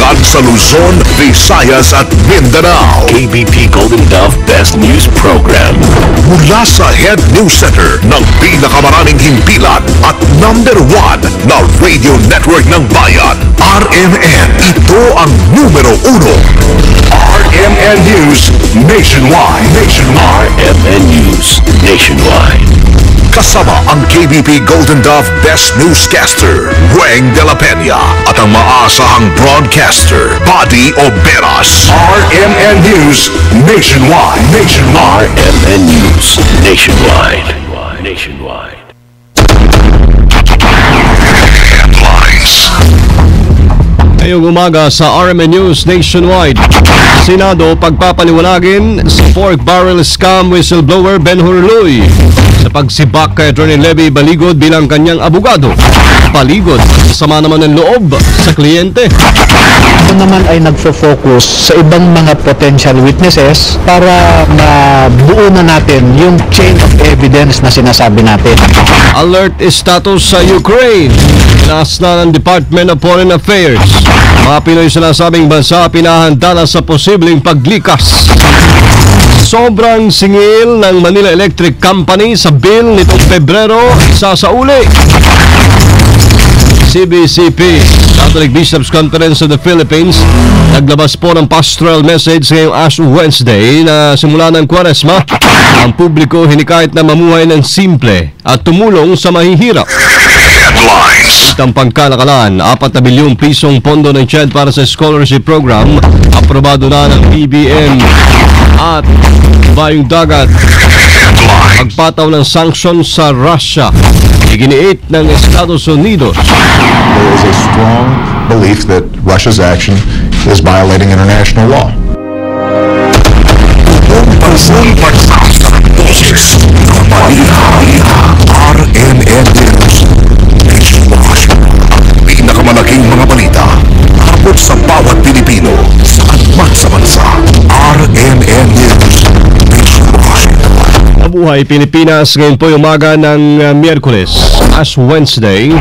Ulat sa Luzon, Visayas at Mindanao. KBP Golden Dove Best News Program. Mula sa Head News Center ng pinakamaraming himpilan at #1 na radio network ng bayan, RMN. Ito ang numero 1. RMN News Nationwide. RMN News Nationwide. Kasama ang KBP Golden Dove Best Newscaster, Weng de la Peña, at ang maasahang broadcaster, Buddy Oberas. RMN News Nationwide. RMN News Nationwide. Headlines. Ngayong umaga sa RMN News Nationwide, Senado pagpapaliwanagin sa pork barrel scam whistleblower Ben Hurluy sa pagsibak kay Atty. Levy Baligod bilang kanyang abogado. Baligod, sama naman ng loob sa kliyente. Ito naman ay nagfo-focus sa ibang mga potential witnesses para mabuo na natin yung chain of evidence na sinasabi natin. Alert status sa Ukraine. Taas na ng Department of Foreign Affairs. Mga Pinoy sa nasabing bansa pinahanda na sa posibleng paglikas. Sobrang singil ng Manila Electric Company sa bill nitong Pebrero, isa sa uli. CBCP, Catholic Bishops Conference of the Philippines, naglabas po ng pastoral message ngayong Ash Wednesday na simula ng Kwaresma. Ang publiko hinikayat na mamuhay ng simple at tumulong sa mahihirap. Headlines. Ang pangkalakalan, 4 na bilyong pisong pondo ng CHED para sa scholarship program, aprobado na ng PBM at Bayong Dagat. Pagpataw ng sanksyon sa Russia, iginiit ng Estados Unidos. There is a strong belief that Russia's action is violating international law. RMN News Nationwide. Pinakamalaking mga balita abot sa bawat Pilipino saan man sa bansa. RMN News Nationwide. Mabuhay Pilipinas, ngayon po yung umaga ng Miyerkules, Ash Wednesday,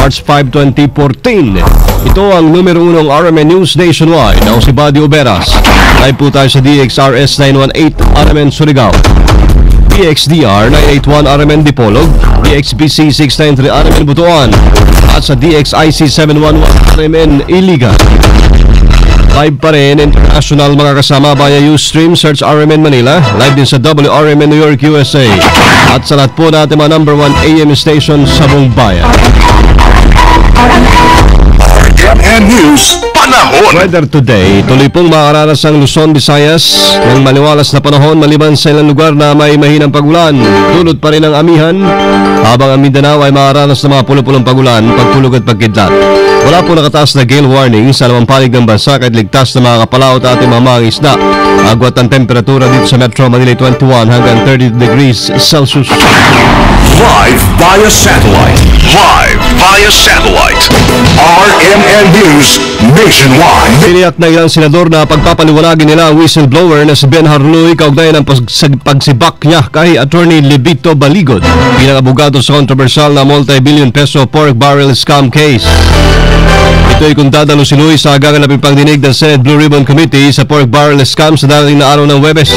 March 5, 2014. Ito ang numero 1 ng RMN News Nationwide. Ako si Buddy Oberas. Live po tayo sa DXRS 918 RMN Surigao, DXDR 981 RMN Dipolog, DXBC 693 RMN Butuan, at sa DXIC 711 RMN Iligan. Live pa rin international mga kasama via Ustream, search RMN Manila. Live din sa WRMN New York, USA. At sa lahat po natin mga #1 AM station sa buong bayan. RMN News Panahon. Weather today, tuloy pong makakaranas ang Luzon, Visayas ng maliwalas na panahon maliban sa ilang lugar na may mahinang pagulan. Dulot pa rin ang amihan, habang ang Mindanao ay makakaranas ng mga pulong pagulan, pagtulog at pagkidlat. Wala po nakataas na gale warning sa lamang panig ng bansa kahit ligtas na mga kapalaot at ating mga isda. Agwat ang temperatura dito sa Metro Manila 21 hanggang 30 degrees Celsius. Live via satellite. RMN News Nationwide. Tiniyak na ilang senador na pagpapaliwanagin nila ang whistleblower na si Ben Hurluy kaugnay ng pagsibak niya kay Attorney Levito Baligod bilang abogado sa kontrobersyal na multi-billion peso pork barrel scam case. Ito ay kung dadalo si Luis sa gaganaping pagdinig ng Senate Blue Ribbon Committee sa pork barrel scam sa darating na araw ng Huwebes.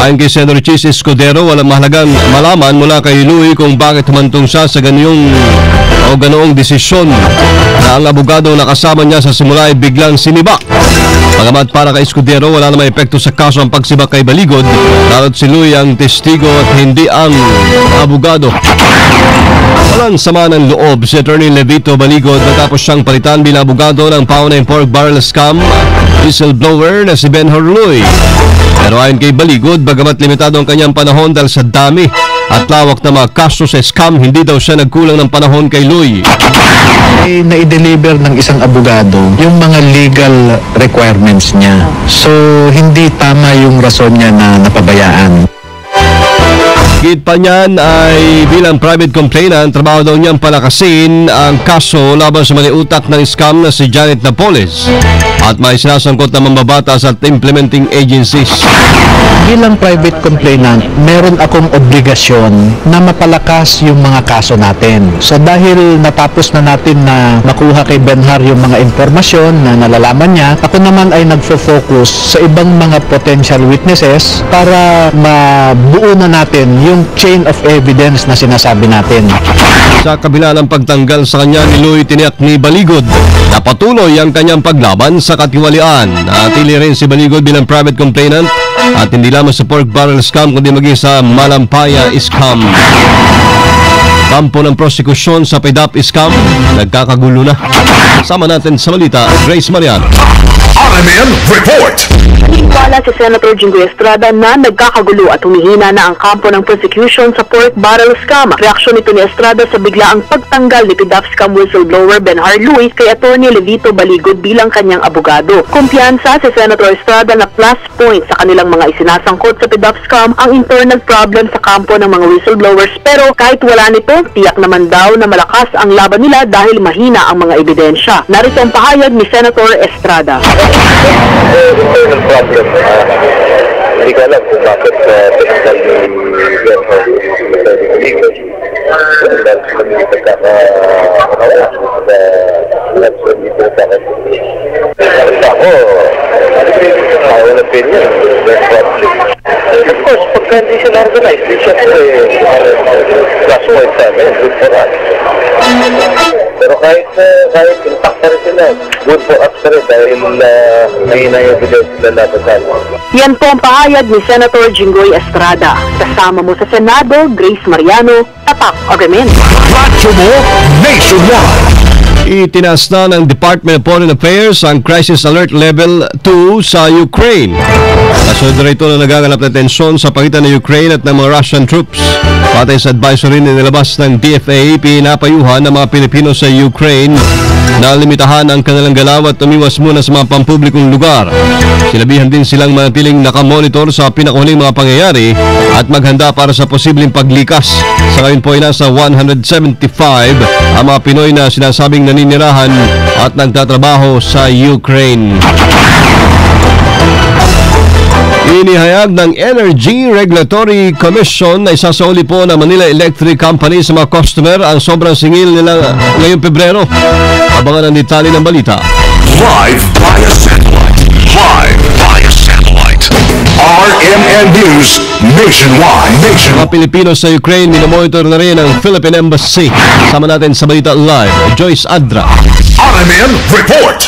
Ayon kay Senator Chis Escudero, walang mahalagang malaman mula kay Luis kung bakit humantong siya sa ganoong desisyon na ang abogado na kasama niya sa simula ay biglang siniba. Bagamat para kay Escudero, wala namang epekto sa kaso ang pagsibak kay Baligod, lalo't si Luis ang testigo at hindi ang abogado. Walang sama ng loob si Attorney Levito Baligod matapos siyang palitan bilang abogado ng paunahing pork barrel scam whistleblower na si Ben Hurluy. Pero ayon kay Baligod, bagamat limitado ang kanyang panahon dahil sa dami at lawak na mga kaso sa scam, hindi daw siya nagkulang ng panahon kay Luis. Ay na-deliver ng isang abogado yung mga legal requirements niya. So, hindi tama yung rason niya na napabayaan. Higit pa niyan ay bilang private complainant, trabaho daw niyang palakasin ang kaso laban sa maliutak ng scam na si Janet Napoles. at may sinasangkot na mambabatas at implementing agencies. Bilang private complainant, meron akong obligasyon na mapalakas yung mga kaso natin. So dahil natapos na natin na makuha kay Benhar yung mga impormasyon na nalalaman niya, ako naman ay nagfo-focus sa ibang mga potential witnesses para mabuo na natin yung chain of evidence na sinasabi natin. Sa kabila ng pagtanggal sa kanya ni Louie, tiniyak ni Baligod na patuloy ang kanyang paglaban sa katiwalian. Natili rin si Baligod bilang private complainant at hindi lamang sa pork barrel scam kundi maging sa Malampaya scam. Kampo ng prosekusyon sa PDAP scam nagkakagulo na. Sama natin sa balita, Grace Mariano. RMN Report! Naniniwala si Senator Jinggoy Estrada na nagkakagulo at humihina na ang kampo ng prosecution sa pork barrel scam. Reaksyon nito ni Estrada sa biglaang pagtanggal ni PDAP scam whistleblower Benhar Louie kay Atty. Levito Baligod bilang kanyang abogado. Kumpiyansa si Senator Estrada na plus point sa kanilang mga isinasangkot sa PDAP scam ang internal problem sa kampo ng mga whistleblowers, pero kahit wala nito, tiyak naman daw na malakas ang laban nila dahil mahina ang mga ebidensya. Narito ang pahayag ni Senator Estrada. Internal problem. Hindi ko alam kung bakit technical yung legal. Dahil kami nagkakawala sa election dito sa akin. Sa ako, wala opinion. There's problem. Of course, pagka hindi sila organized, siyempre, plus point sa amin, good for us. Pero kahit impact pa rin sila, good for us pa rin dahil mahina yung evidence sila laban sa amin. Yan po ang pahayag ni Senator Jinggoy Estrada. Kasama mo sa Senado, Grace Mariano, Tatak RMN. Radyo mo nationwide! Itinaas na ng Department of Foreign Affairs ang Crisis Alert Level 2 sa Ukraine. Kasunod na ito na nagaganap na tensyon sa pagitan ng Ukraine at ng mga Russian troops. Patay sa advisory na nilabas ng DFA, pinapayuhan ng mga Pilipino sa Ukraine na limitahan ang kanilang galaw at umiwas muna sa mga pampublikong lugar. Sinabihan din silang manatiling nakamonitor sa pinakahuling mga pangyayari at maghanda para sa posibleng paglikas. Sa ngayon po ay nasa 175 ang mga Pinoy na sinasabing naninirahan at nagtatrabaho sa Ukraine. Inihayag ng Energy Regulatory Commission na isasauli po ng Manila Electric Company sa mga customer ang sobrang singil nila ngayong Pebrero. Abangan ang detalye ng balita. Live via satellite. Live via satellite. RMN News Nationwide. Mga Pilipino sa Ukraine, minomonitor na rin ang Philippine Embassy. Sama natin sa balita live, Joyce Adra. RMN Report!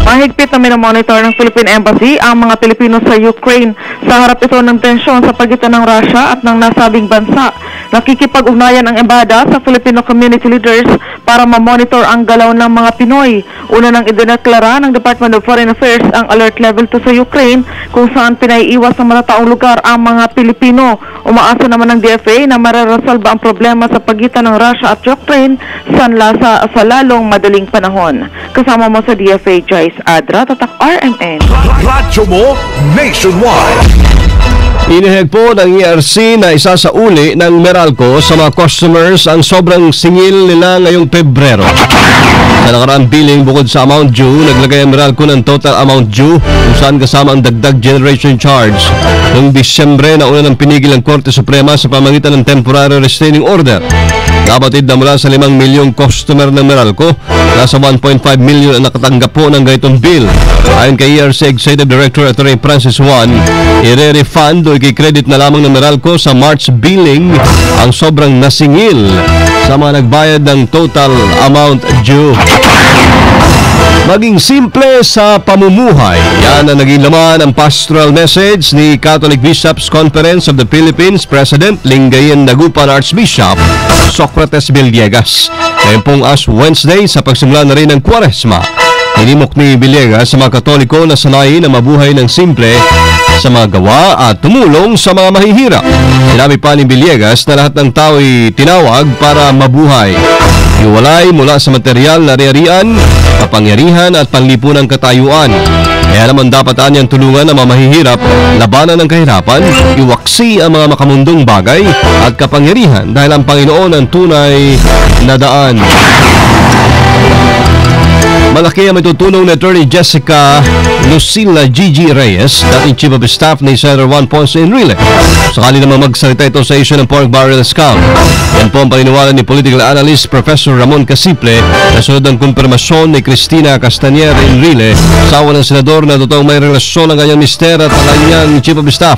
Mahigpit na minomonitor ng Philippine Embassy ang mga Pilipino sa Ukraine sa harap ito ng tensyon sa pagitan ng Russia at ng nasabing bansa. Nakikipag-ugnayan ang embahada sa Filipino community leaders para ma-monitor ang galaw ng mga Pinoy. Una nang idineklara ng Department of Foreign Affairs ang Alert Level 2 sa Ukraine kung saan pinaiiwas sa malataong lugar ang mga Pilipino. Umaasa naman ng DFA na mareresolba ang problema sa pagitan ng Russia at Ukraine sa lalong madaling panahon. Kasama mo sa DFA, Joyce Adra, Tatak RMN. Radyo mo nationwide. Inihayag po ng ERC na isasauli ng Meralco sa mga customers ang sobrang singil nila ngayong Pebrero. Sa nakaraang billing, bukod sa amount due, naglagay ang Meralco ng total amount due kung saan kasama ang dagdag generation charge. Noong Disyembre na una ng pinigil ng Korte Suprema sa pamamagitan ng temporary restraining order. Nabatid na mula sa 5 milyong customer ng Meralco, nasa 1.5 million ang nakatanggap po ng ganitong bill. Ayon kay ERC Executive Director Atty. Francis Juan, i-refund o i-credit na lamang ng Meralco sa March billing ang sobrang nasingil sa mga nagbayad ng total amount due. Maging simple sa pamumuhay. Yan ang naging laman ng pastoral message ni Catholic Bishops Conference of the Philippines President Lingayen Dagupan Archbishop Socrates Villegas. Ngayon pong Ash Wednesday sa pagsimula na rin ng Kwaresma. Hinimok ni Villegas sa mga Katoliko na sanayin na mabuhay ng simple sa mga gawa at tumulong sa mga mahihirap. Sinabi pa ni Villegas na lahat ng tao ay tinawag para mabuhay. Iwalay mula sa material na ari-arian, kapangyarihan at panlipunang katayuan. Kaya naman dapat anyang tulungan ang mga mahihirap, labanan ng kahirapan, iwaksi ang mga makamundong bagay at kapangyarihan dahil ang Panginoon ang tunay na daan. Malaki ang matutulong ni Attorney Jessica Lucila Gigi Reyes, dating Chief of Staff ni Senator Juan Ponce Enrile. Sakali naman magsalita ito sa issue ng pork barrel scam. Yan po ang paniniwala ni political analyst Professor Ramon Casiple na sunod ang kumpirmasyon ni Cristina Castañer Enrile, asawa ng senador, na totoong may relasyon ang kanyang mister at ang kanyang Chief of Staff.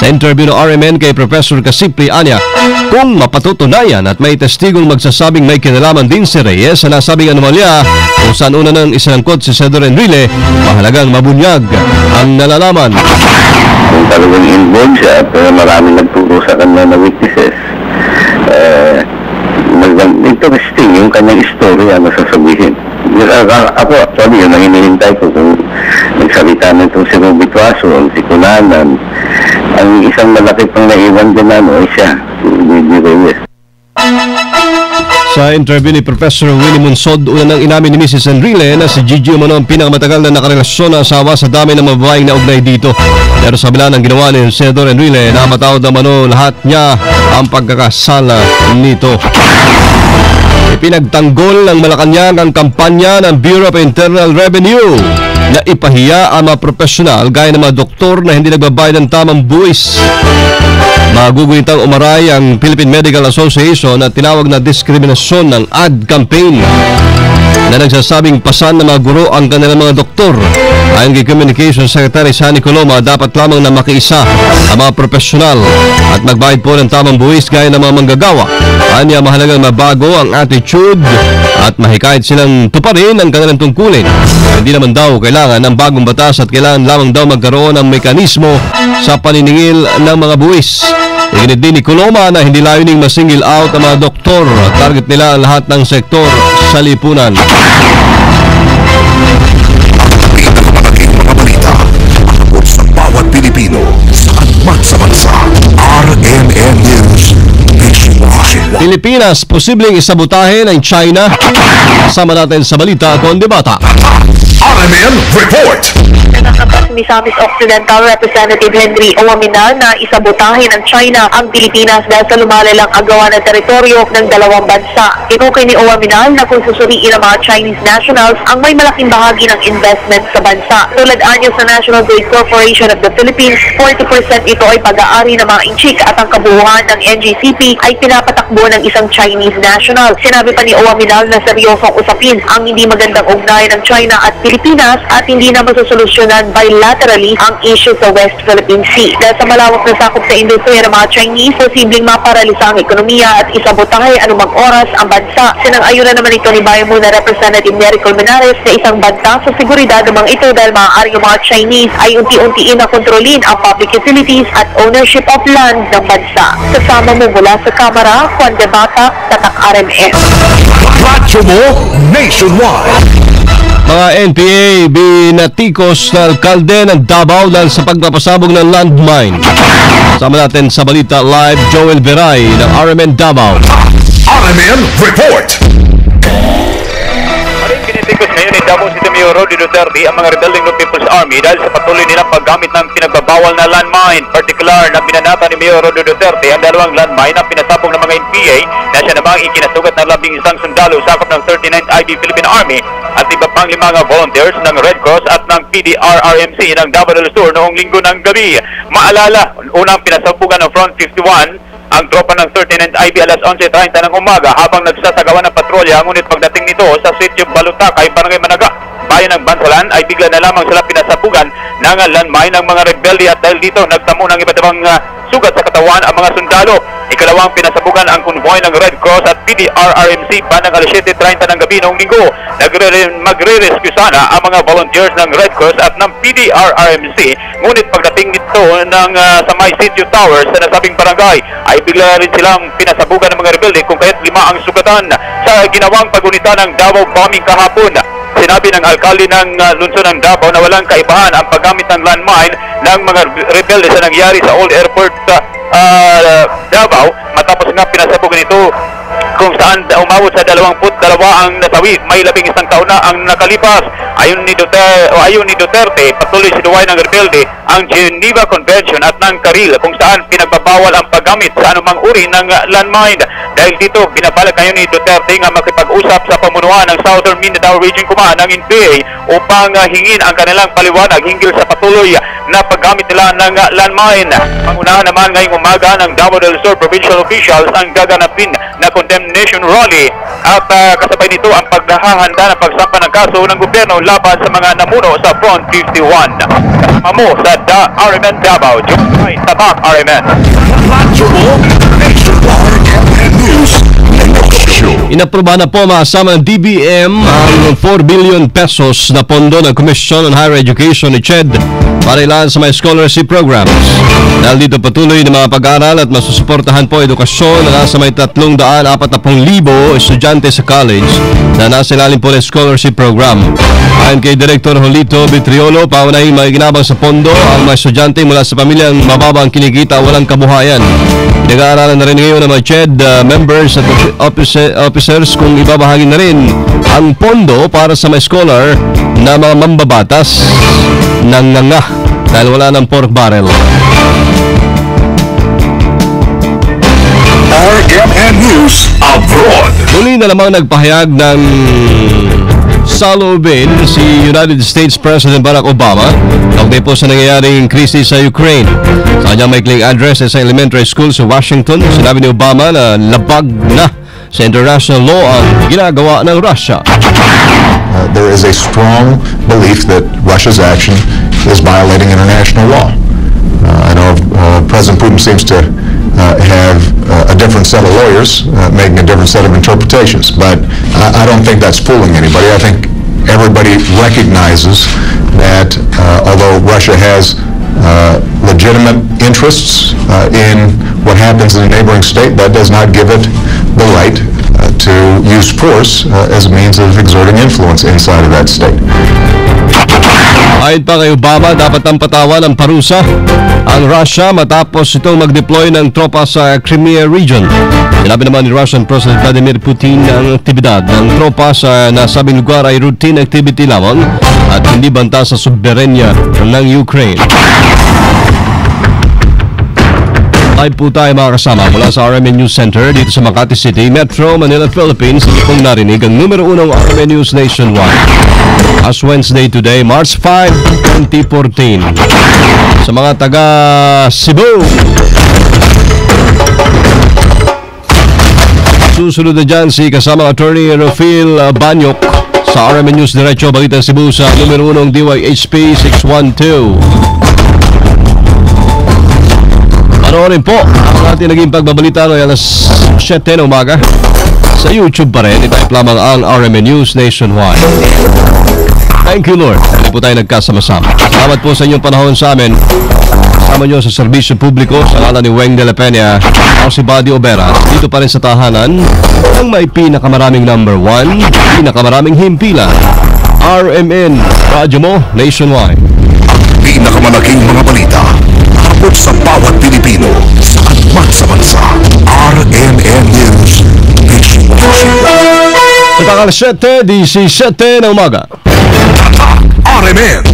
Sa interview ng RMN kay Professor Casiple, anya, kung mapatutunayan at may testigong magsasabing may kinalaman din si Reyes sa nasabing anomalya kung saan una nang isinangkot si Senador Enrile, mahalagang mabunyag ang nalalaman. Kung talagang involved siya at maraming nagturo sa kanya na witnesses, interesting yung kanyang istorya na sasabihin. Ako, actually, yun ang hinihintay ko kung nagsalita na itong si Ruby Tuaso, si Cunanan. Ang isang malaki pang naiwan din ay siya, si Gigi Reyes. Sa interview ni Professor Winnie Munsod, una nang inamin ni Mrs. Enrile na si Gigi umano ang pinakamatagal na nakarelasyon na asawa sa dami ng mga babaeng naugnay dito. Pero sa bila ng ginawa ni Senador Enrile, namatawad naman lahat niya ang pagkakasala nito. Ipinagtanggol ng Malacanang ang kampanya ng Bureau of Internal Revenue na ipahiya ang mga profesional gaya ng mga doktor na hindi nagbabayad ng tamang buwis. Magugulitang umaray ang Philippine Medical Association at tinawag na diskriminasyon ng ad campaign na nagsasabing pasan ng mga guro ang kanilang mga doktor. Ayon kay Communications Secretary Sani Coloma, dapat lamang na makiisa ang mga profesional at magbayad po ng tamang buwis gaya ng mga manggagawa. Anya, mahalagang mabago ang attitude at mahikayat silang tuparin ang kanilang tungkulin. Hindi naman daw kailangan ng bagong batas at kailangan lamang daw magkaroon ng mekanismo sa paniningil ng mga buwis. Iginit din ni Coloma na hindi layuning masingil out ang mga doktor. Target nila ang lahat ng sektor sa lipunan. Pinakamalaking mga balita abot sa bawat Pilipino saan man sa bansa. RMN News Nationwide. Pilipinas posibleng isabotahe ng China. Kasama natin sa balita at on debata. RMN Report. Nakabas ni Misamis Occidental Representative Henry Owaminal na isabotahe ng China ang Pilipinas dahil sa lumalalang agawan ng teritoryo ng dalawang bansa. Inukoy ni Owaminal na kung susuriin ang mga Chinese nationals ang may malaking bahagi ng investment sa bansa. Tulad anyo sa National Grid Corporation of the Philippines, 40% ito ay pag-aari ng mga inchik at ang kabuuan ng NGCP ay pinapatakbo ng isang Chinese national. Sinabi pa ni Owaminal na seryosong usapin ang hindi magandang ugnayan ng China at Pilipinas at hindi na masosolusyonan bilaterally ang issue sa West Philippine Sea. Dahil sa malawak na sakop sa industriya ng mga Chinese, posibleng maparalisa ang ekonomiya at isabotahe anumang oras ang bansa. Sinang-ayunan naman ito ni Bayamuna Representative Nery Colmenares na isang banta sa seguridad ng mga ito dahil maaari yung mga Chinese ay unti-untiin na kontrolin ang public utilities at ownership of land ng bansa. Kasama mo mula sa Kamara, Juan de Bata, Tatak RMN. Radyo mo Nationwide. Mga NPA binatikos na alkalde ng Davao dahil sa pagpapasabog ng landmine. Kasama natin sa balita live, Joel Veray ng RMN Davao. RMN Report. Binitikos ngayon ni Davao City Mayor Rodi Duterte ang mga rebelding ng People's Army dahil sa patuloy nilang paggamit ng pinagbabawal na landmine. Partikular na binanata ni Mayor Rodi Duterte ang dalawang landmine na pinasabog ng mga NPA na siya namang ikinasugat ng 11 sundalo sakop ng 39th IB Philippine Army at iba pang 5 volunteers ng Red Cross at ng PDRRMC ng Davao del Sur noong linggo ng gabi. Maalala, unang pinasabugan ng Front 51 ang tropa ng 39th IB alas 11:30 ng umaga habang nagsasagawa ng patrolya, ngunit pagdating nito sa Sitio Balutakay, Barangay Managa, bayan ng Bansalan, ay bigla na lamang sila pinasabugan ng landmine ng mga rebelde at dahil dito nagtamo ng iba't ibang sugat sa katawan ang mga sundalo. Ikalawang pinasabugan ang konvoy ng Red Cross at PDRRMC bandang alas 7:30 ng gabi noong linggo. Magre-rescue sana ang mga volunteers ng Red Cross at ng PDRRMC, ngunit pagdating nito ng sa may Sitio Towers sa nasabing barangay ay bigla rin silang pinasabugan ng mga rebelde kung kaya't 5 ang sugatan. Sa ginawang pagunita ng Davao bombing kahapon, sinabi ng alkalde ng lungsod ng Davao na walang kaibahan ang paggamit ng landmine ng mga rebelde sa nangyari sa Old Airport Davao matapos nga pinasabugan ito kung saan umabot sa 22 ang nasawi. May 11 taon na ang nakalipas. Ayon ni Duterte, patuloy sinuway ng rebelde ang Geneva Convention at ng Karil kung saan pinagbabawal ang paggamit sa anumang uri ng landmine. Dahil dito, binabalak ngayon ni Duterte nga makipag-usap sa pamunuan ng Southern Mindanao Region Command ng NPA upang hingin ang kanilang paliwanag hinggil sa patuloy na paggamit nila ng landmine. Pangunahan naman ngayong umaga ng Davao del Sur Provincial Officials ang gaganapin na condemnation rally at kasabay nito ang paghahanda ng pagsampa ng kaso ng gobyerno laban sa mga namuno sa Front 51. Kasama mo sa RMN Davao, Jumay Tatak RMN. Inaprobahan na po makasama ng DBM ang 4 billion pesos na pondo ng Commission on Higher Education ni CHED para ilaan sa mga scholarship programs. Dahil dito patuloy ng mga pag-aaral at masusuportahan po edukasyon na nasa may 340,000 estudyante sa college na nasa ilalim po ng scholarship program. Ayon kay Director Jolito Vitriolo, paunahing makikinabang sa pondo ang mga estudyante mula sa pamilyang mababang kinikita walang kabuhayan. Nag-aaralan na rin ngayon ng mga CHED members at officers kung ibabahagi na rin ang pondo para sa mga scholar na mga mambabatas ng nganga dahil wala ng pork barrel. RMN News Abroad. Muli na lamang nagpahayag ng saloobin si United States President Barack Obama kaugnay po sa nangyayaring krisis sa Ukraine. Sa kanyang maikling address sa elementary school sa Washington, sinabi ni Obama na labag na sa international law ang ginagawa ng Russia. There is a strong belief that Russia's action is violating international law. I know President Putin seems to have a different set of lawyers making a different set of interpretations, but I don't think that's fooling anybody. I think everybody recognizes that although Russia has legitimate interests in what happens in a neighboring state, that does not give it the right to use force as a means of exerting influence inside of that state. Ayon pa kay Obama, dapat ang patawan ng parusa ang Russia matapos itong mag-deploy ng tropa sa Crimea region. Sinabi naman ni Russian President Vladimir Putin na ang aktibidad ng tropa sa nasabing lugar ay routine activity lamang at hindi banta sa soberenya ng Ukraine. Live po tayo mga kasama mula sa RMN News Center dito sa Makati City, Metro Manila, Philippines. Ito pong narinig ang numero 1 RMN News nationwide. As Wednesday today, March 5, 2014. Sa mga taga Cebu, susunod na dyan si kasama Attorney Rafael Banyok sa RMN News Diretso Balita Cebu sa numero 1 DYHP 612. Panoorin po ang ating naging pagbabalita ng alas 7 ng umaga sa YouTube pa rin. Itype lamang ang RMN News Nationwide. Thank you Lord. Hindi po tayo nagkasama-sama. Salamat po sa inyong panahon sa amin. Kasama nyo sa serbisyo publiko sa ngalan ni Weng de la Peña, ako si Buddy Obera. Dito pa rin sa tahanan ng may pinakamaraming number 1, pinakamaraming himpilan. RMN, radyo mo nationwide. Pinakamalaking mga balita abot sa bawat Pilipino saan man sa bansa. RMN News Nationwide. Sa takal 7, 17 na umaga. RMN